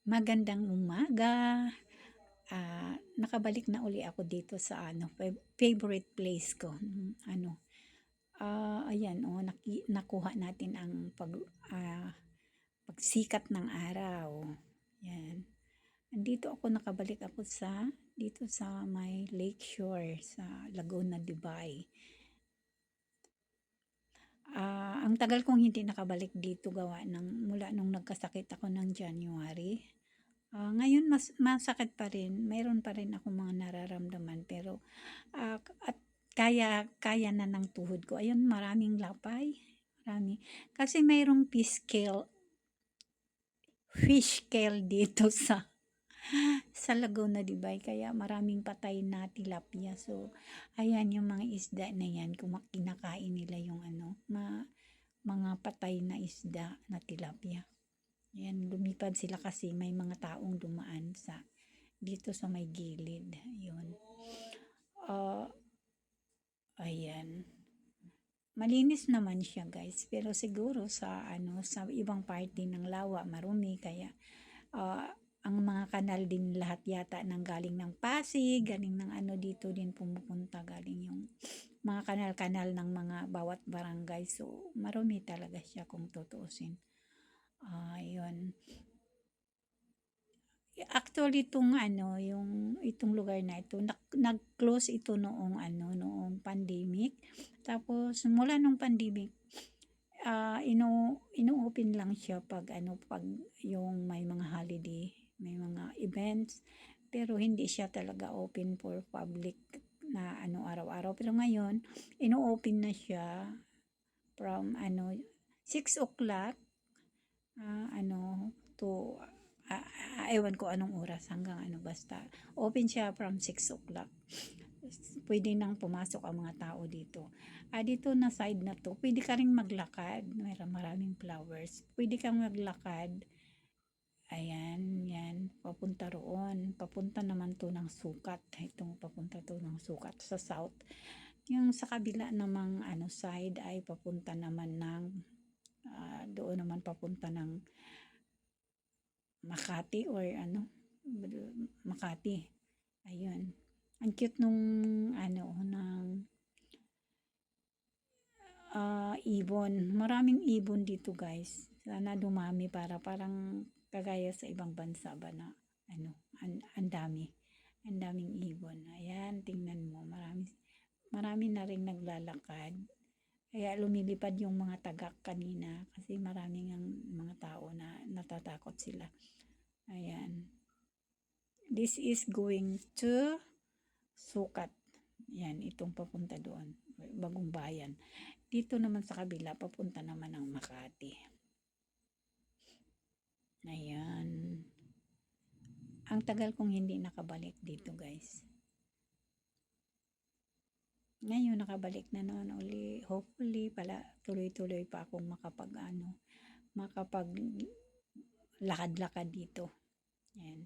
Magandang umaga. Nakabalik na uli ako dito sa favorite place ko. Ayan, nakuha natin ang pagsikat ng araw. Yan. Andito ako, nakabalik ako dito sa may Lakeshore sa Laguna de Bay. Ang tagal kong hindi nakabalik dito gawa mula nung nagkasakit ako ng January. Ngayon masakit pa rin. Mayroon pa rin ako mga nararamdaman pero at kaya na ng tuhod ko. Ayun, maraming lapay. Marami. Kasi mayroong fish scale dito sa Laguna de Bay, kaya maraming patay na tilapia. So, ayan yung mga isda na yan, kung kinakain nila yung mga patay na isda na tilapia. Ayan, lumipad sila kasi may mga taong dumaan dito sa may gilid. Yun. Ayan. Malinis naman siya, guys, pero siguro sa ibang party ng lawa marumi, kaya ang mga kanal din lahat yata nang galing ng Pasig, galing ng dito din pumupunta, galing yung mga kanal-kanal ng mga bawat barangay. So marumi talaga siya kung tutuusin. Yun. Actually, itong lugar na ito, nag-close ito noong pandemic. Tapos mula nung pandemic, ino-open lang siya pag yung may mga holiday, may mga events, pero hindi siya talaga open for public na araw-araw. Pero ngayon, ino-open na siya from 6 o'clock to ewan ko anong oras hanggang basta open siya from 6 o'clock. Pwede nang pumasok ang mga tao dito. Dito na side na to, pwede ka ring maglakad. Maraming flowers. Pwede kang maglakad. Ayan, yan. Papunta roon. Papunta naman to ng Sukat. Papunta to ng Sukat sa south. Yung sa kabila namang side ay papunta naman ng doon naman papunta ng Makati or Makati. Ayun. Ang cute nung ng ibon. Maraming ibon dito, guys. Sana dumami para parang kagaya sa ibang bansa ba na ang dami. Ang daming ibon. Ayan, tingnan mo. Marami na rin naglalakad. Kaya lumilipad yung mga tagak kanina kasi maraming ang mga tao na natatakot sila. Ayan. This is going to Sukat. Yan, itong papunta doon. Bagong Bayan. Dito naman sa kabila, papunta naman ng Makati. Ayan. Ang tagal kong hindi nakabalik dito, guys. Ngayon, nakabalik na naman uli. Hopefully, tuloy-tuloy pa akong makapag lakad-lakad dito. Ayan.